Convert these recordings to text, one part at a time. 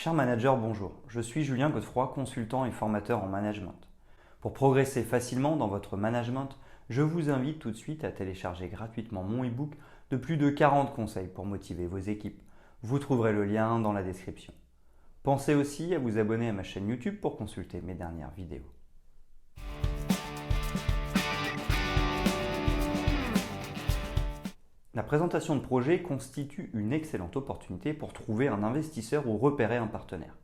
Cher manager, bonjour. Je suis Julien Godefroy, consultant et formateur en management. Pour progresser facilement dans votre management, je vous invite tout de suite à télécharger gratuitement mon e-book de plus de 40 conseils pour motiver vos équipes. Vous trouverez le lien dans la description. Pensez aussi à vous abonner à ma chaîne YouTube pour consulter mes dernières vidéos. La présentation de projet constitue une excellente opportunité pour trouver un investisseur ou repérer un partenaire.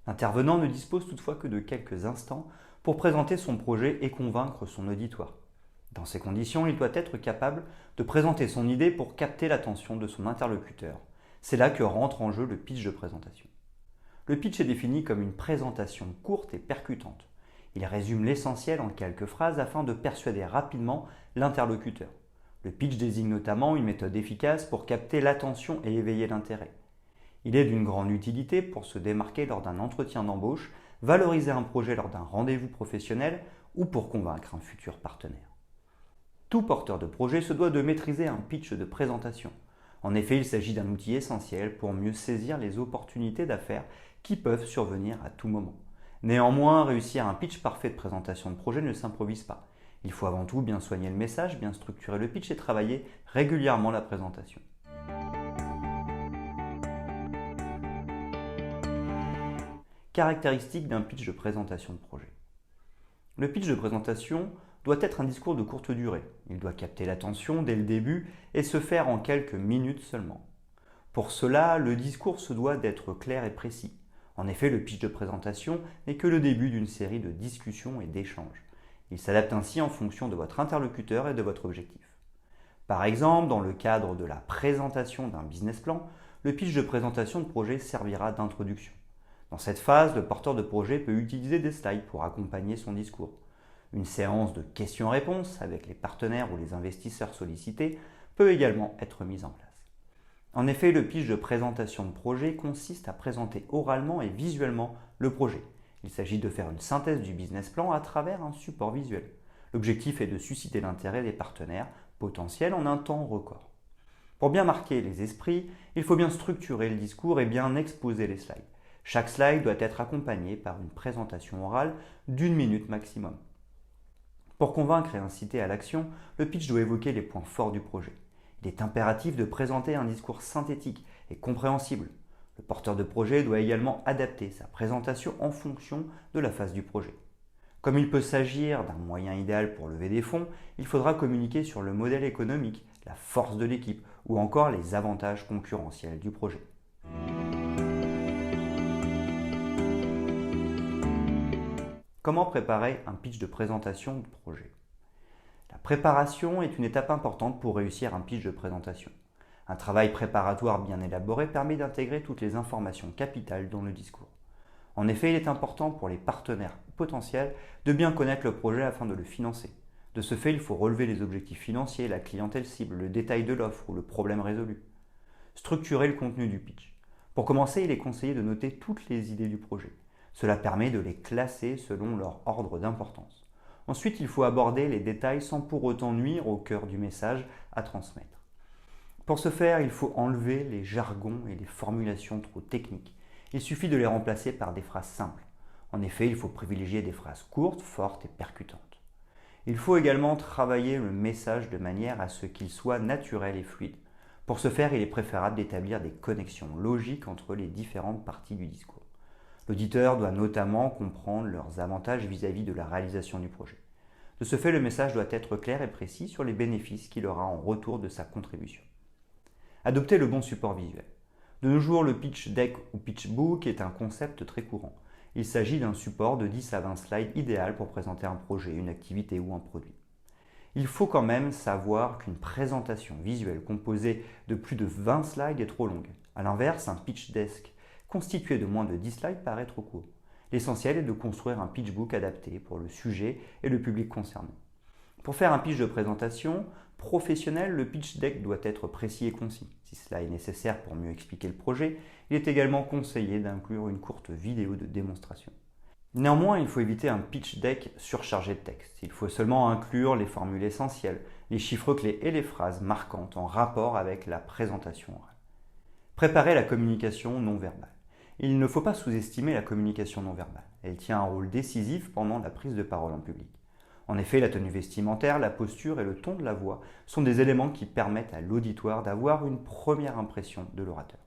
L'intervenant ne dispose toutefois que de quelques instants pour présenter son projet et convaincre son auditoire. Dans ces conditions, il doit être capable de présenter son idée pour capter l'attention de son interlocuteur. C'est là que rentre en jeu le pitch de présentation. Le pitch est défini comme une présentation courte et percutante. Il résume l'essentiel en quelques phrases afin de persuader rapidement l'interlocuteur. Le pitch désigne notamment une méthode efficace pour capter l'attention et éveiller l'intérêt. Il est d'une grande utilité pour se démarquer lors d'un entretien d'embauche, valoriser un projet lors d'un rendez-vous professionnel ou pour convaincre un futur partenaire. Tout porteur de projet se doit de maîtriser un pitch de présentation. En effet, il s'agit d'un outil essentiel pour mieux saisir les opportunités d'affaires qui peuvent survenir à tout moment. Néanmoins, réussir un pitch parfait de présentation de projet ne s'improvise pas. Il faut avant tout bien soigner le message, bien structurer le pitch et travailler régulièrement la présentation. Caractéristiques d'un pitch de présentation de projet. Le pitch de présentation doit être un discours de courte durée. Il doit capter l'attention dès le début et se faire en quelques minutes seulement. Pour cela, le discours se doit d'être clair et précis. En effet, le pitch de présentation n'est que le début d'une série de discussions et d'échanges. Il s'adapte ainsi en fonction de votre interlocuteur et de votre objectif. Par exemple, dans le cadre de la présentation d'un business plan, le pitch de présentation de projet servira d'introduction. Dans cette phase, le porteur de projet peut utiliser des slides pour accompagner son discours. Une séance de questions-réponses avec les partenaires ou les investisseurs sollicités peut également être mise en place. En effet, le pitch de présentation de projet consiste à présenter oralement et visuellement le projet. Il s'agit de faire une synthèse du business plan à travers un support visuel. L'objectif est de susciter l'intérêt des partenaires potentiels en un temps record. Pour bien marquer les esprits, il faut bien structurer le discours et bien exposer les slides. Chaque slide doit être accompagné par une présentation orale d'1 minute maximum. Pour convaincre et inciter à l'action, le pitch doit évoquer les points forts du projet. Il est impératif de présenter un discours synthétique et compréhensible. Le porteur de projet doit également adapter sa présentation en fonction de la phase du projet. Comme il peut s'agir d'un moyen idéal pour lever des fonds, il faudra communiquer sur le modèle économique, la force de l'équipe ou encore les avantages concurrentiels du projet. Comment préparer un pitch de présentation de projet? La préparation est une étape importante pour réussir un pitch de présentation. Un travail préparatoire bien élaboré permet d'intégrer toutes les informations capitales dans le discours. En effet, il est important pour les partenaires potentiels de bien connaître le projet afin de le financer. De ce fait, il faut relever les objectifs financiers, la clientèle cible, le détail de l'offre ou le problème résolu. Structurer le contenu du pitch. Pour commencer, il est conseillé de noter toutes les idées du projet. Cela permet de les classer selon leur ordre d'importance. Ensuite, il faut aborder les détails sans pour autant nuire au cœur du message à transmettre. Pour ce faire, il faut enlever les jargons et les formulations trop techniques. Il suffit de les remplacer par des phrases simples. En effet, il faut privilégier des phrases courtes, fortes et percutantes. Il faut également travailler le message de manière à ce qu'il soit naturel et fluide. Pour ce faire, il est préférable d'établir des connexions logiques entre les différentes parties du discours. L'auditeur doit notamment comprendre leurs avantages vis-à-vis de la réalisation du projet. De ce fait, le message doit être clair et précis sur les bénéfices qu'il aura en retour de sa contribution. Adopter le bon support visuel. De nos jours, le pitch deck ou pitch book est un concept très courant. Il s'agit d'un support de 10 à 20 slides idéal pour présenter un projet, une activité ou un produit. Il faut quand même savoir qu'une présentation visuelle composée de plus de 20 slides est trop longue. A l'inverse, un pitch deck constitué de moins de 10 slides paraît trop court. L'essentiel est de construire un pitch book adapté pour le sujet et le public concerné. Pour faire un pitch de présentation professionnel, le pitch deck doit être précis et concis. Si cela est nécessaire pour mieux expliquer le projet, il est également conseillé d'inclure une courte vidéo de démonstration. Néanmoins, il faut éviter un pitch deck surchargé de texte. Il faut seulement inclure les formules essentielles, les chiffres clés et les phrases marquantes en rapport avec la présentation orale. Préparer la communication non verbale. Il ne faut pas sous-estimer la communication non verbale. Elle tient un rôle décisif pendant la prise de parole en public. En effet, la tenue vestimentaire, la posture et le ton de la voix sont des éléments qui permettent à l'auditoire d'avoir une première impression de l'orateur.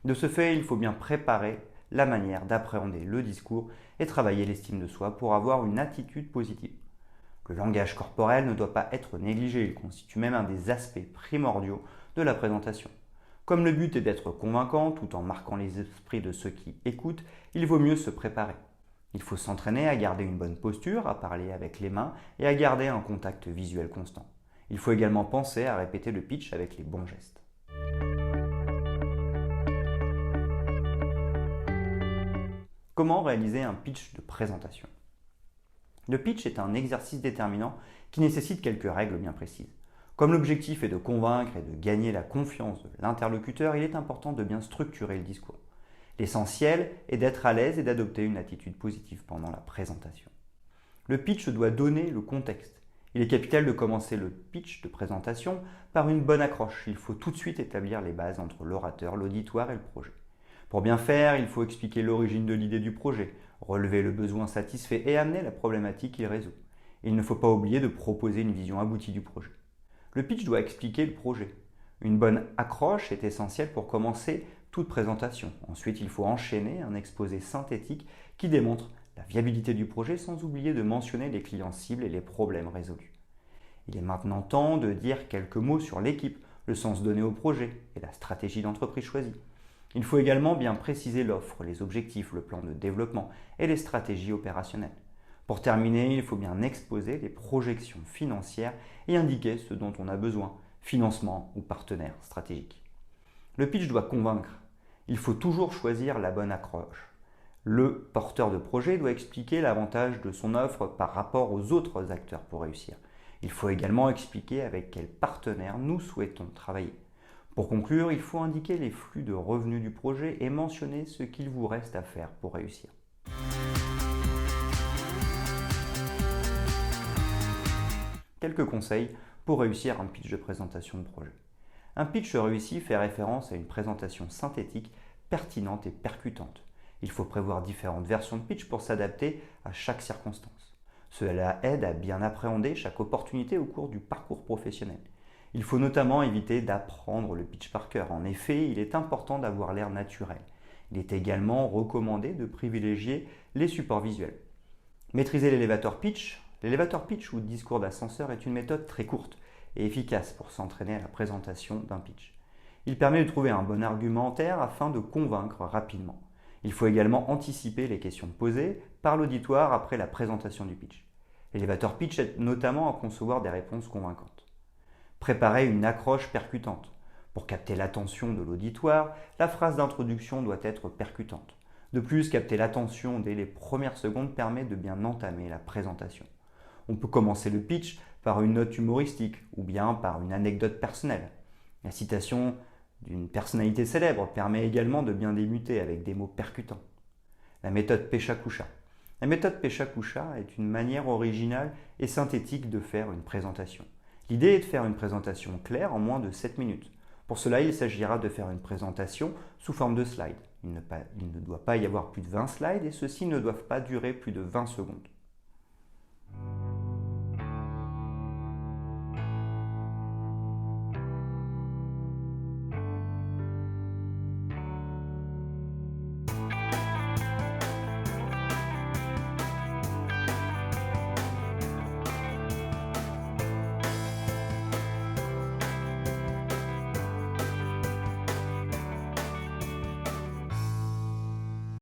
De ce fait, il faut bien préparer la manière d'appréhender le discours et travailler l'estime de soi pour avoir une attitude positive. Le langage corporel ne doit pas être négligé, il constitue même un des aspects primordiaux de la présentation. Comme le but est d'être convaincant tout en marquant les esprits de ceux qui écoutent, il vaut mieux se préparer. Il faut s'entraîner à garder une bonne posture, à parler avec les mains et à garder un contact visuel constant. Il faut également penser à répéter le pitch avec les bons gestes. Comment réaliser un pitch de présentation? Le pitch est un exercice déterminant qui nécessite quelques règles bien précises. Comme l'objectif est de convaincre et de gagner la confiance de l'interlocuteur, il est important de bien structurer le discours. L'essentiel est d'être à l'aise et d'adopter une attitude positive pendant la présentation. Le pitch doit donner le contexte. Il est capital de commencer le pitch de présentation par une bonne accroche. Il faut tout de suite établir les bases entre l'orateur, l'auditoire et le projet. Pour bien faire, il faut expliquer l'origine de l'idée du projet, relever le besoin satisfait et amener la problématique qu'il résout. Il ne faut pas oublier de proposer une vision aboutie du projet. Le pitch doit expliquer le projet. Une bonne accroche est essentielle pour commencer toute présentation. Ensuite, il faut enchaîner un exposé synthétique qui démontre la viabilité du projet sans oublier de mentionner les clients cibles et les problèmes résolus. Il est maintenant temps de dire quelques mots sur l'équipe, le sens donné au projet et la stratégie d'entreprise choisie. Il faut également bien préciser l'offre, les objectifs, le plan de développement et les stratégies opérationnelles. Pour terminer, il faut bien exposer les projections financières et indiquer ce dont on a besoin, financement ou partenaire stratégique. Le pitch doit convaincre. Il faut toujours choisir la bonne accroche. Le porteur de projet doit expliquer l'avantage de son offre par rapport aux autres acteurs pour réussir. Il faut également expliquer avec quels partenaires nous souhaitons travailler. Pour conclure, il faut indiquer les flux de revenus du projet et mentionner ce qu'il vous reste à faire pour réussir. Quelques conseils pour réussir un pitch de présentation de projet. Un pitch réussi fait référence à une présentation synthétique, pertinente et percutante. Il faut prévoir différentes versions de pitch pour s'adapter à chaque circonstance. Cela aide à bien appréhender chaque opportunité au cours du parcours professionnel. Il faut notamment éviter d'apprendre le pitch par cœur. En effet, il est important d'avoir l'air naturel. Il est également recommandé de privilégier les supports visuels. Maîtriser l'élévateur pitch. L'élévateur pitch ou discours d'ascenseur est une méthode très courte et efficace pour s'entraîner à la présentation d'un pitch. Il permet de trouver un bon argumentaire afin de convaincre rapidement. Il faut également anticiper les questions posées par l'auditoire après la présentation du pitch. L'élévateur pitch aide notamment à concevoir des réponses convaincantes. Préparer une accroche percutante. Pour capter l'attention de l'auditoire, la phrase d'introduction doit être percutante. De plus, capter l'attention dès les premières secondes permet de bien entamer la présentation. On peut commencer le pitch par une note humoristique ou bien par une anecdote personnelle. La citation d'une personnalité célèbre permet également de bien débuter avec des mots percutants. La méthode Pecha-Kucha. La méthode Pecha-Kucha est une manière originale et synthétique de faire une présentation. L'idée est de faire une présentation claire en moins de 7 minutes. Pour cela, il s'agira de faire une présentation sous forme de slide. Il ne doit pas y avoir plus de 20 slides et ceux-ci ne doivent pas durer plus de 20 secondes.